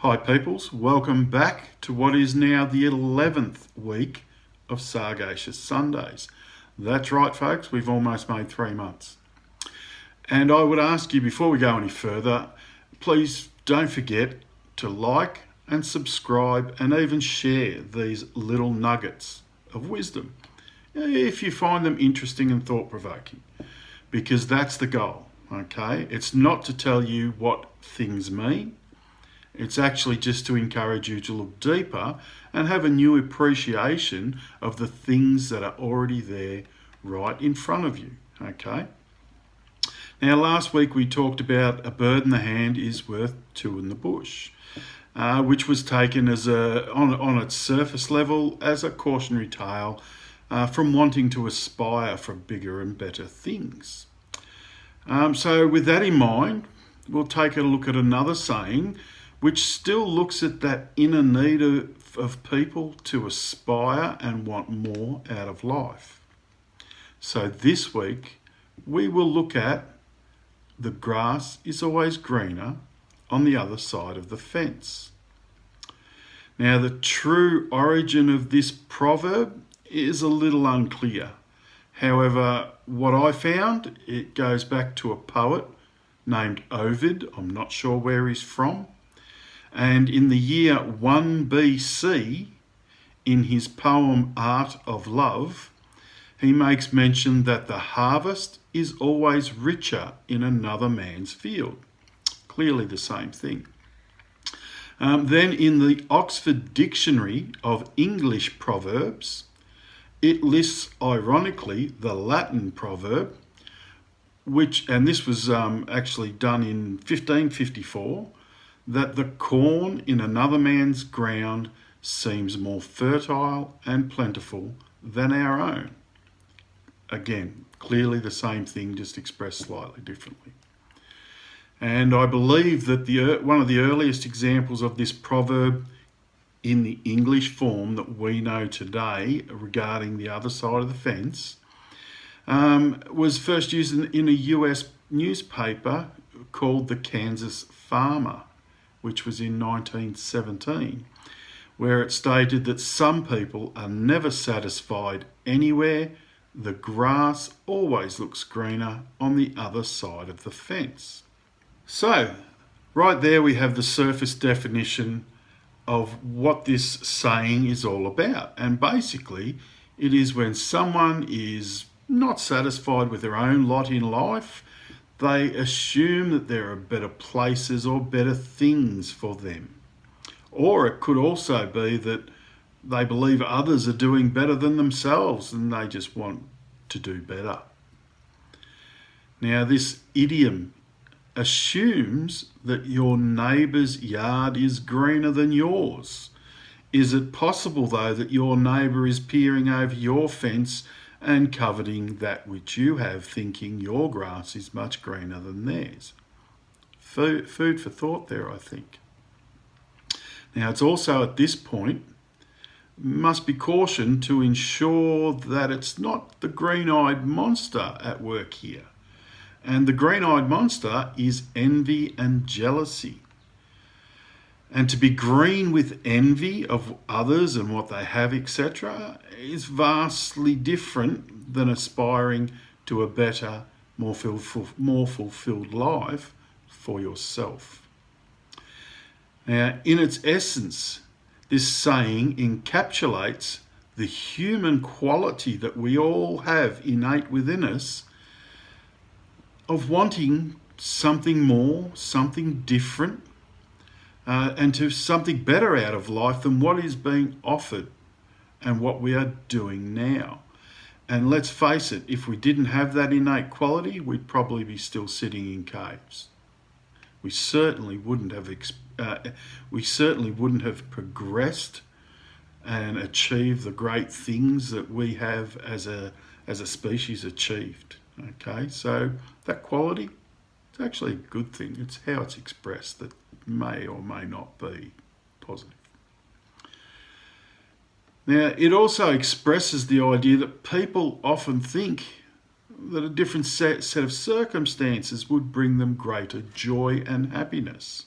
Hi peoples, welcome back to what is now the 11th week of Sargacious Sundays. That's right folks, we've almost made 3 months. And I would ask you before we go any further, please don't forget to like and subscribe and even share these little nuggets of wisdom if you find them interesting and thought-provoking, because that's the goal, okay? It's not to tell you what things mean. It's actually just to encourage you to look deeper and have a new appreciation of the things that are already there right in front of you, okay? Now, last week we talked about a bird in the hand is worth 2 in the bush, which was taken as on its surface level as a cautionary tale from wanting to aspire for bigger and better things. So with that in mind, we'll take a look at another saying which still looks at that inner need of people to aspire and want more out of life. So this week, we will look at the grass is always greener on the other side of the fence. Now, the true origin of this proverb is a little unclear. However, what I found, it goes back to a poet named Ovid. I'm not sure where he's from. And in the year 1 BC, in his poem Art of Love, he makes mention that the harvest is always richer in another man's field. Clearly the same thing. Then in the Oxford Dictionary of English Proverbs, it lists ironically the Latin proverb, and this was actually done in 1554, that the corn in another man's ground seems more fertile and plentiful than our own. Again, clearly the same thing, just expressed slightly differently. And I believe that one of the earliest examples of this proverb in the English form that we know today regarding the other side of the fence was first used in a US newspaper called the Kansas Farmer, which was in 1917, where it stated that some people are never satisfied anywhere. The grass always looks greener on the other side of the fence. So, right there we have the surface definition of what this saying is all about. And basically, it is when someone is not satisfied with their own lot in life, they assume that there are better places or better things for them. Or it could also be that they believe others are doing better than themselves and they just want to do better. Now, this idiom assumes that your neighbour's yard is greener than yours. Is it possible, though, that your neighbour is peering over your fence and coveting that which you have, thinking your grass is much greener than theirs? Food for thought there, I think. Now, it's also at this point must be cautioned to ensure that it's not the green-eyed monster at work here. And the green-eyed monster is envy and jealousy. And to be green with envy of others and what they have, etc., is vastly different than aspiring to a better, more fulfilled life for yourself. Now, in its essence, this saying encapsulates the human quality that we all have innate within us of wanting something more, something different, and to something better out of life than what is being offered and what we are doing now. And let's face it, if we didn't have that innate quality, we'd probably be still sitting in caves. We certainly wouldn't have progressed and achieved the great things that we have as a species achieved. Okay, so that quality, it's actually a good thing. It's how it's expressed that may or may not be positive. Now, it also expresses the idea that people often think that a different set of circumstances would bring them greater joy and happiness.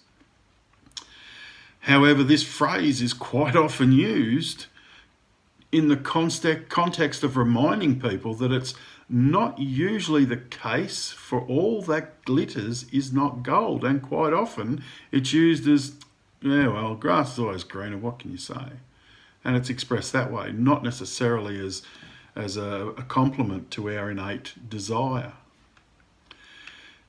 However, this phrase is quite often used in the context of reminding people that it's not usually the case for all that glitters is not gold. And quite often it's used as, yeah, well, grass is always greener, what can you say? And it's expressed that way, not necessarily as a compliment to our innate desire.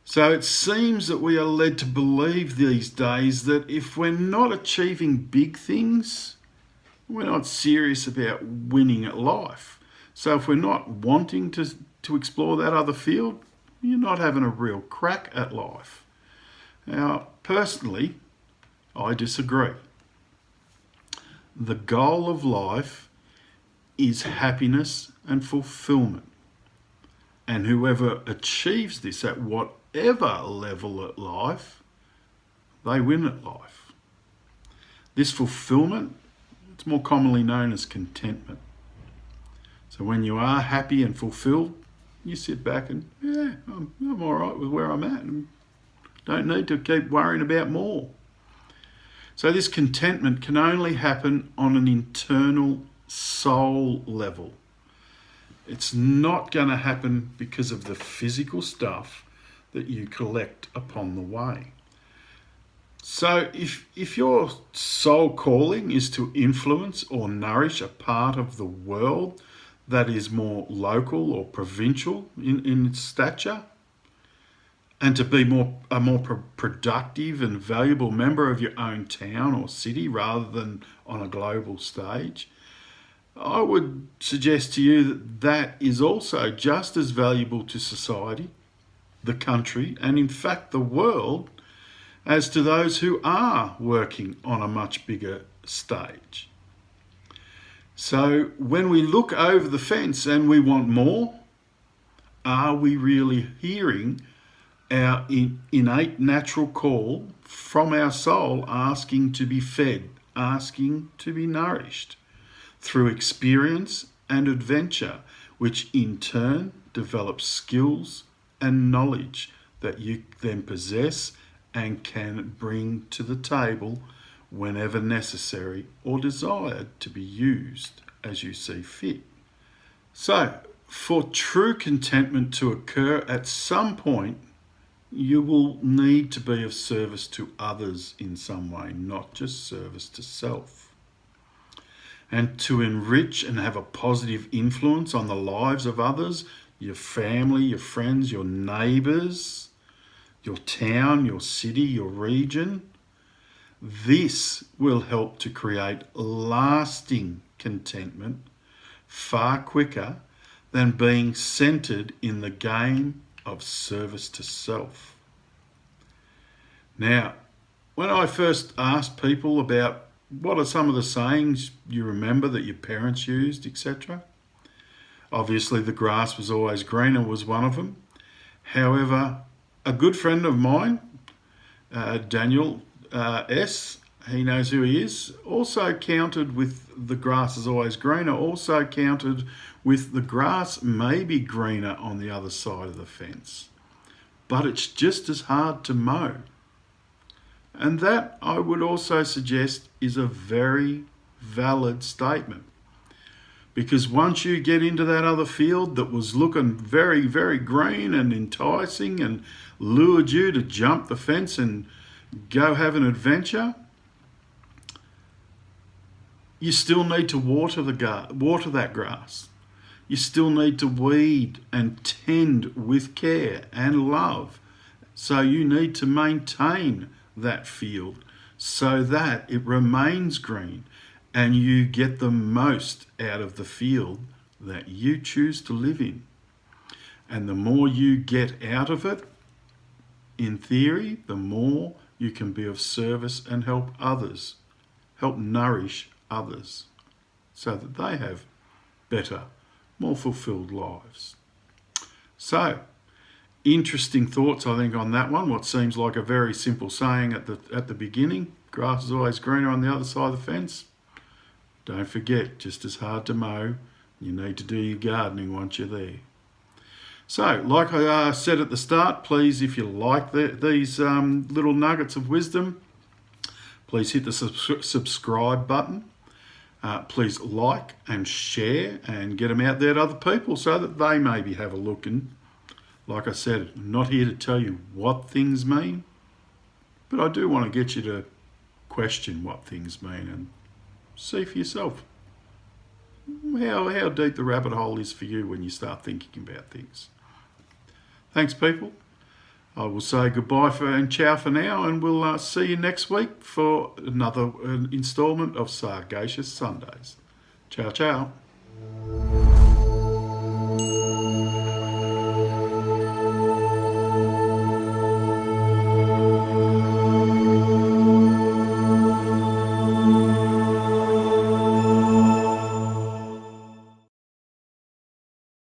So it seems that we are led to believe these days that if we're not achieving big things, we're not serious about winning at life. So if we're not wanting to explore that other field, you're not having a real crack at life. Now, personally, I disagree. The goal of life is happiness and fulfillment. And whoever achieves this at whatever level at life, they win at life. This fulfillment, it's more commonly known as contentment. So when you are happy and fulfilled, you sit back and, yeah, I'm all right with where I'm at and don't need to keep worrying about more. So this contentment can only happen on an internal soul level. It's not going to happen because of the physical stuff that you collect upon the way. So if your soul calling is to influence or nourish a part of the world that is more local or provincial in its stature, and to be a more productive and valuable member of your own town or city rather than on a global stage, I would suggest to you that that is also just as valuable to society, the country, and in fact the world, as to those who are working on a much bigger stage. So when we look over the fence and we want more, are we really hearing our innate natural call from our soul asking to be fed, asking to be nourished through experience and adventure, which in turn develops skills and knowledge that you then possess and can bring to the table whenever necessary or desired to be used as you see fit. So, for true contentment to occur at some point, you will need to be of service to others in some way, not just service to self. And to enrich and have a positive influence on the lives of others, your family, your friends, your neighbours, your town, your city, your region, this will help to create lasting contentment far quicker than being centred in the game of service to self. Now, when I first asked people about what are some of the sayings you remember that your parents used, etc., obviously the grass was always greener was one of them. However, a good friend of mine, Daniel S., he knows who he is, also counted with the grass is always greener, also counted with the grass may be greener on the other side of the fence, but it's just as hard to mow. And that, I would also suggest, is a very valid statement. Because once you get into that other field that was looking very, very green and enticing and lured you to jump the fence and go have an adventure, you still need to water that grass. You still need to weed and tend with care and love. So you need to maintain that field so that it remains green and you get the most out of the field that you choose to live in. And the more you get out of it, in theory, the more you can be of service and help others, help nourish others so that they have better, more fulfilled lives. So, interesting thoughts, I think, on that one. What seems like a very simple saying at the beginning, grass is always greener on the other side of the fence. Don't forget, just as hard to mow, you need to do your gardening once you're there. So, like I said at the start, please, if you like these little nuggets of wisdom, Please hit the subscribe button. Please like and share and get them out there to other people so that they maybe have a look. And like I said, I'm not here to tell you what things mean, but I do want to get you to question what things mean and see for yourself how deep the rabbit hole is for you when you start thinking about things. Thanks, people. I will say goodbye and ciao for now, and we'll see you next week for another instalment of Sargacious Sundays. Ciao, ciao.